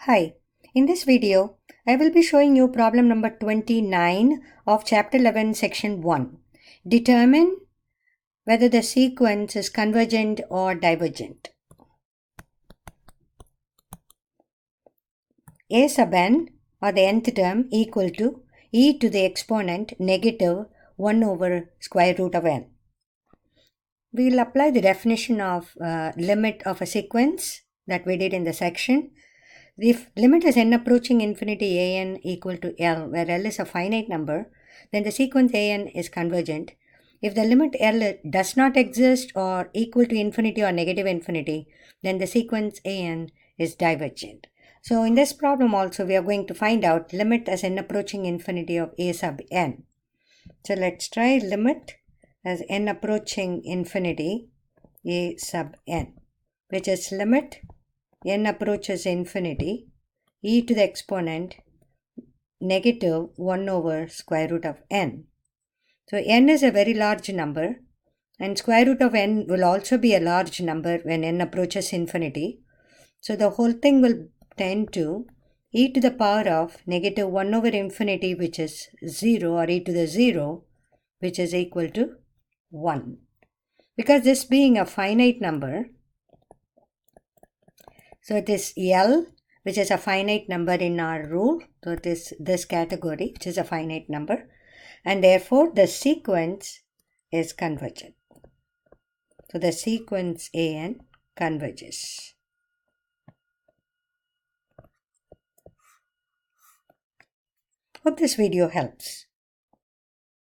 Hi, in this video, I will be showing you problem number 29 of chapter 11 section 1. Determine whether the sequence is convergent or divergent. A sub n or the nth term equal to e to the exponent negative 1 over square root of n. We will apply the definition of limit of a sequence that we did in the section. If limit is n approaching infinity an equal to L, where L is a finite number, then the sequence an is convergent. If the limit L does not exist or equal to infinity or negative infinity, then the sequence an is divergent. So in this problem also, we are going to find out limit as n approaching infinity of a sub n. So let's try limit as n approaching infinity a sub n, which is limit n approaches infinity e to the exponent negative 1 over square root of n. So n is a very large number, and square root of n will also be a large number when n approaches infinity. So the whole thing will tend to e to the power of negative 1 over infinity, which is 0, or e to the 0, which is equal to 1. Because this being a finite number, so it is L, which is a finite number in our rule. So it is this category, which is a finite number. And therefore, the sequence is convergent. So the sequence an converges. Hope this video helps.